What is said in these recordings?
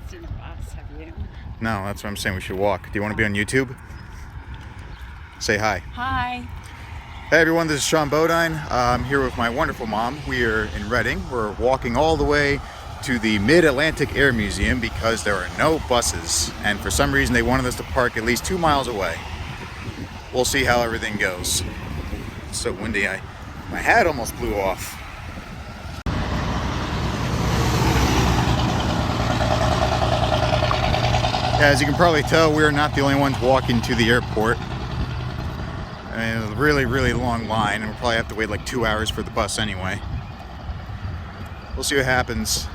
haven't seen a bus, have you? No, that's what I'm saying. We should walk. Do you want to be on YouTube? Say hi. Hi. Hey everyone, this is Sean Bodine. I'm here with my wonderful mom. We are in Reading. We're walking all the way to the Mid-Atlantic Air Museum because there are no buses. And for some reason they wanted us to park at least 2 miles away. We'll see how everything goes. It's so windy, my hat almost blew off. As you can probably tell, we're not the only ones walking to the airport. I mean, it's a really, really long line, and we'll probably have to wait like 2 hours for the bus anyway. We'll see what happens.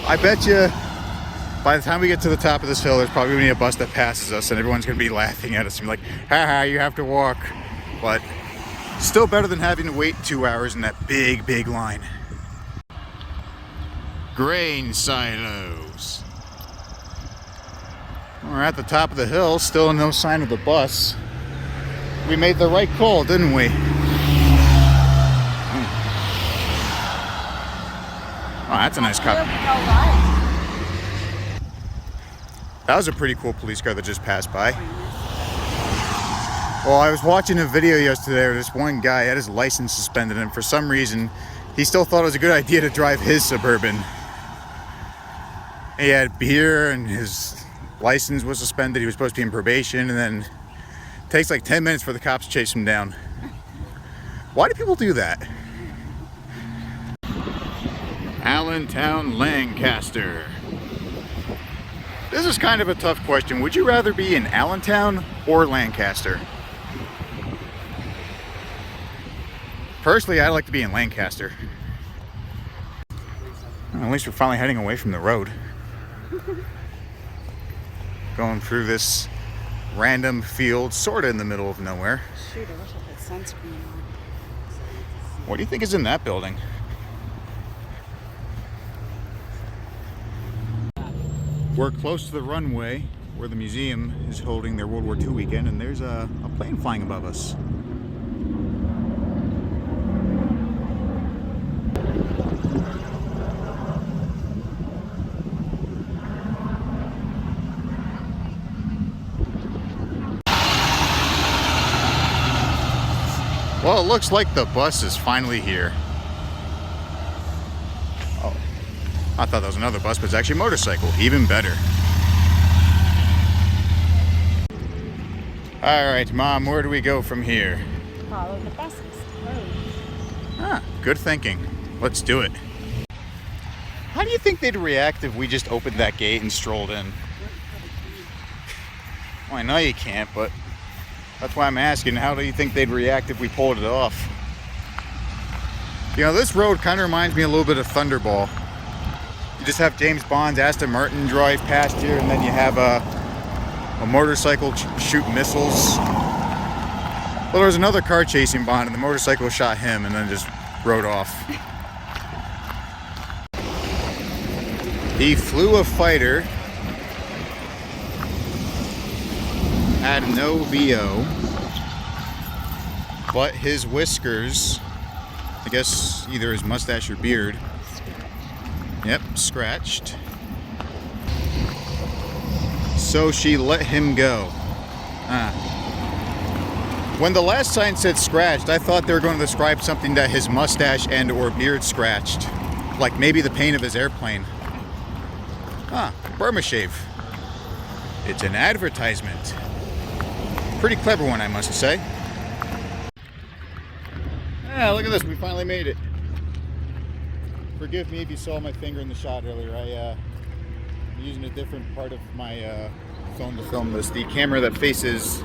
I bet you by the time we get to the top of this hill, there's probably going to be a bus that passes us, and everyone's going to be laughing at us and be like, haha, you have to walk. But still better than having to wait 2 hours in that big, big line. Grain silos. We're at the top of the hill, still no sign of the bus. We made the right call, didn't we? Oh, that's a nice cop. That was a pretty cool police car that just passed by. Well, I was watching a video yesterday where this one guy had his license suspended, and for some reason, he still thought it was a good idea to drive his Suburban. He had beer and his license was suspended. He was supposed to be in probation, and then it takes like 10 minutes for the cops to chase him down. Why do people do that? Allentown, Lancaster. This is kind of a tough question. Would you rather be in Allentown or Lancaster? Personally, I'd like to be in Lancaster. Well, at least we're finally heading away from the road. Going through this random field, sort of in the middle of nowhere. Shoot, I wish I had sunscreen on. What do you think is in that building? We're close to the runway where the museum is holding their World War II weekend, and there's a plane flying above us. Well, it looks like the bus is finally here. Oh, I thought that was another bus, but it's actually a motorcycle. Even better. All right, Mom, where do we go from here? Follow the buses. Ah, good thinking. Let's do it. How do you think they'd react if we just opened that gate and strolled in? Well, I know you can't, but that's why I'm asking, how do you think they'd react if we pulled it off? You know, this road kind of reminds me a little bit of Thunderball. You just have James Bond's Aston Martin drive past here, and then you have a motorcycle shoot missiles. Well, there was another car chasing Bond, and the motorcycle shot him and then just rode off. He flew a fighter. Had no VO, but his whiskers, I guess either his mustache or beard, yep, scratched. So she let him go. When the last sign said scratched, I thought they were going to describe something that his mustache and or beard scratched, like maybe the paint of his airplane. Burma Shave. It's an advertisement. Pretty clever one, I must say. Yeah, look at this. We finally made it. Forgive me if you saw my finger in the shot earlier. I'm using a different part of my phone to film this. The camera that faces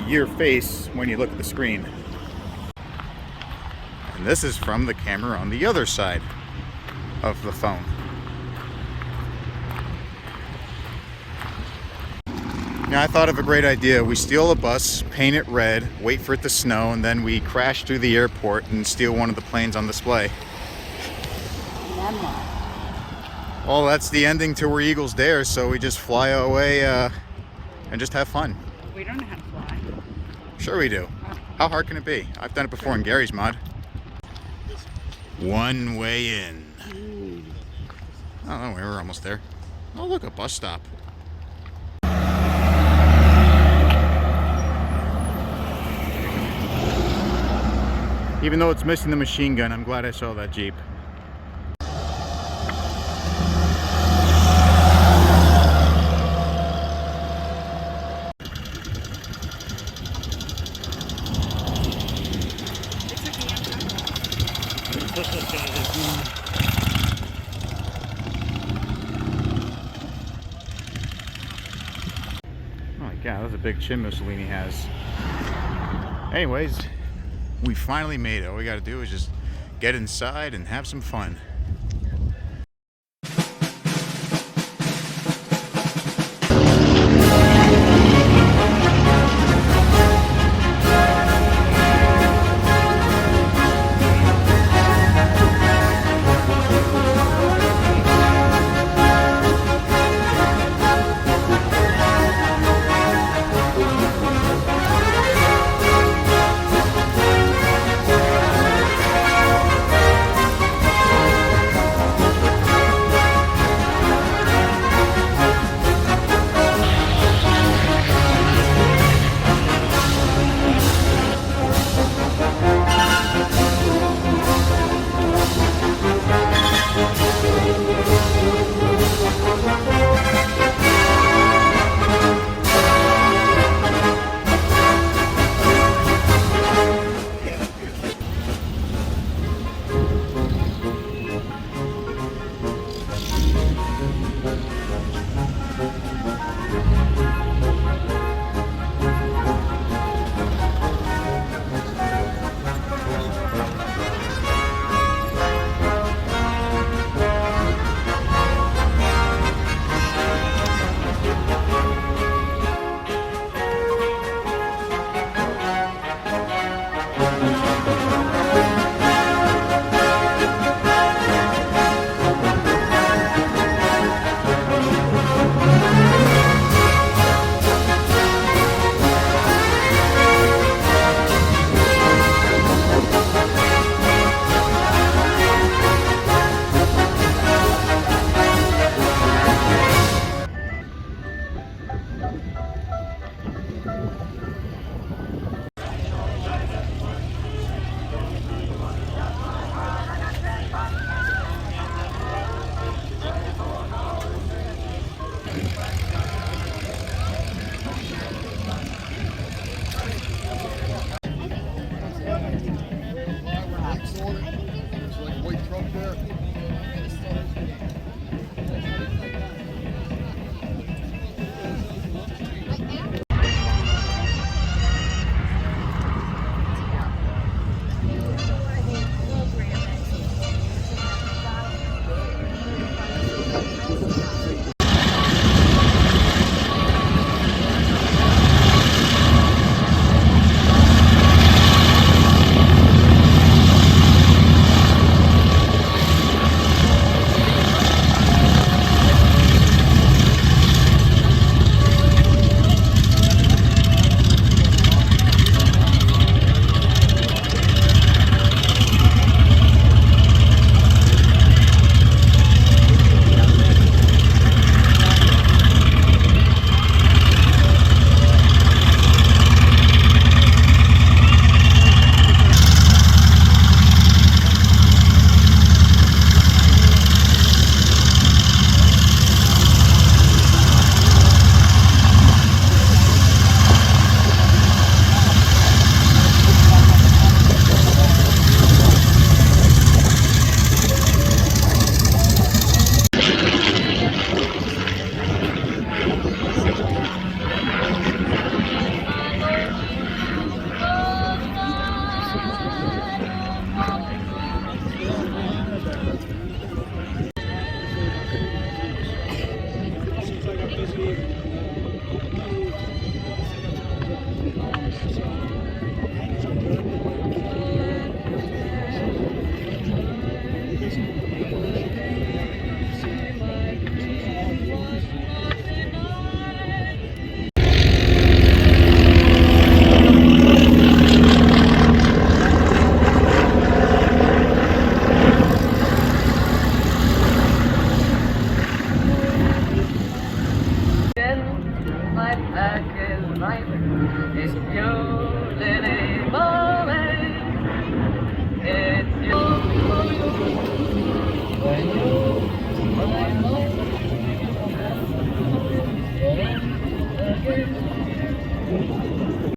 your face when you look at the screen. And this is from the camera on the other side of the phone. Now, I thought of a great idea. We steal a bus, paint it red, wait for it to snow, and then we crash through the airport and steal one of the planes on display. Well, that's the ending to Where Eagles Dare, so we just fly away and just have fun. We don't know how to fly. Sure we do. How hard can it be? I've done it before in Gary's mod. One way in. Oh, no, we're almost there. Oh, look, a bus stop. Even though it's missing the machine gun, I'm glad I saw that Jeep. Oh my god, that's a big chin Mussolini has. Anyways, we finally made it. All we gotta do is just get inside and have some fun.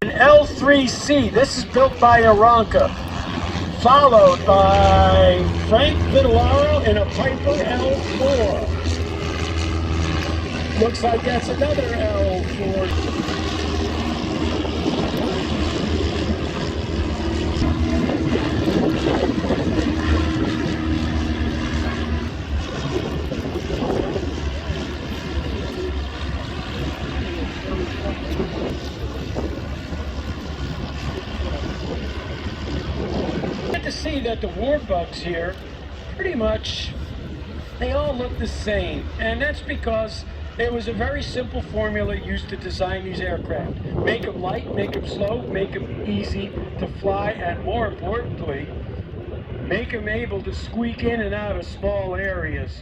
An L3C, this is built by Aranca, followed by Frank Vitellaro in a Piper L4. Looks like that's another L4. To see that the war bugs here, pretty much, they all look the same, and that's because it was a very simple formula used to design these aircraft. Make them light, make them slow, make them easy to fly, and more importantly, make them able to squeak in and out of small areas.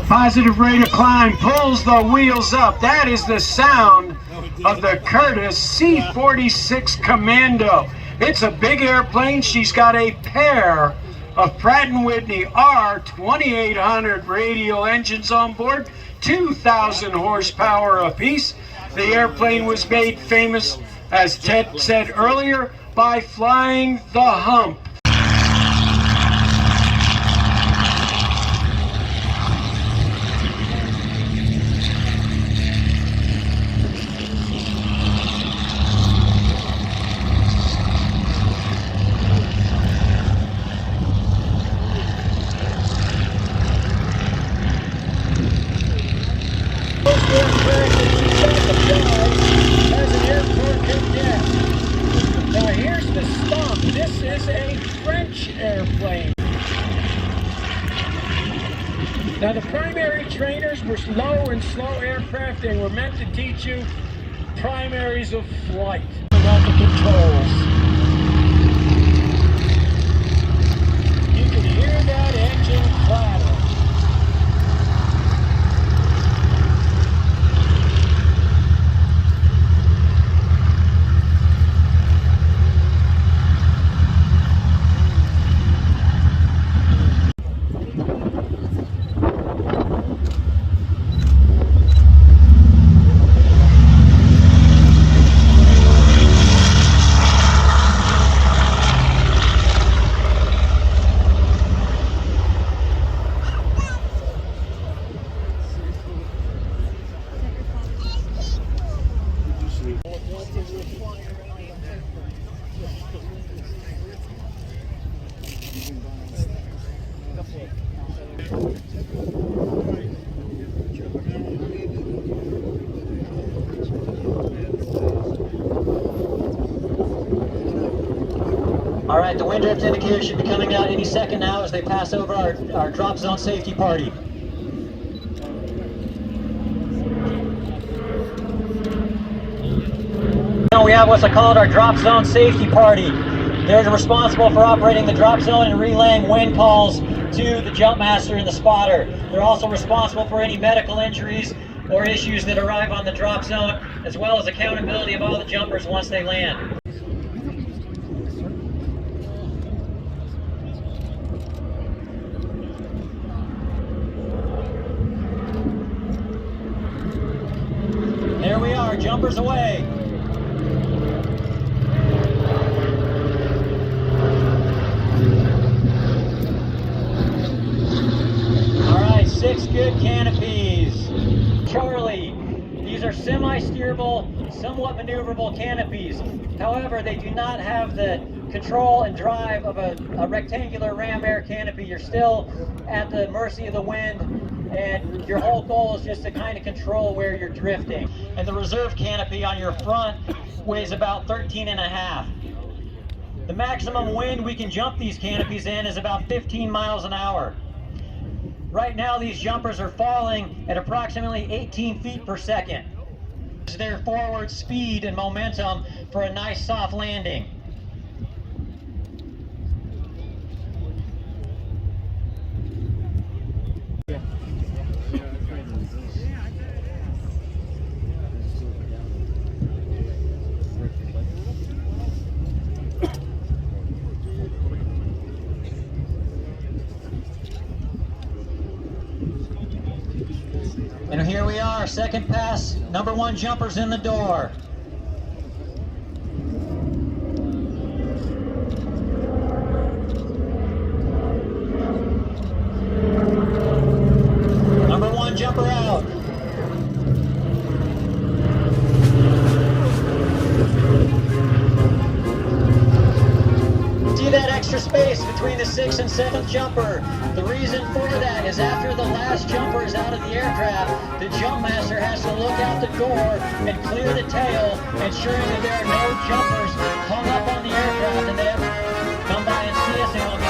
Positive rate of climb pulls the wheels up. That is the sound of the Curtiss C-46 Commando. It's a big airplane. She's got a pair of Pratt & Whitney R2800 radial engines on board, 2,000 horsepower apiece. The airplane was made famous, as Ted said earlier, by flying the hump. Now here's the stop. This is a French airplane. Now the primary trainers were low and slow aircraft. They were meant to teach you primaries of flight. About the controls. You can hear that engine clatter. All right, the wind drift indicator should be coming out any second now as they pass over our drop zone safety party. Now we have what's called our drop zone safety party. They're responsible for operating the drop zone and relaying wind calls to the jump master and the spotter. They're also responsible for any medical injuries or issues that arrive on the drop zone, as well as accountability of all the jumpers once they land. There we are, jumpers away. All right, 6 good canopies. Charlie, these are semi-steerable, somewhat maneuverable canopies. However, they do not have the control and drive of a rectangular ram air canopy. You're still at the mercy of the wind, and your whole goal is just to kind of control where you're drifting. And the reserve canopy on your front weighs about 13.5. The maximum wind we can jump these canopies in is about 15 miles an hour. Right now these jumpers are falling at approximately 18 feet per second. It's their forward speed and momentum for a nice soft landing. our second pass. Number 1 jumper's in the door. Number 1 jumper out. See that extra space between the 6th and 7th jumper? The reason for that is after the last jumper is out of the aircraft, the jump master has to look out the door and clear the tail, ensuring that there are no jumpers hung up on the aircraft, and they come by and see us and we'll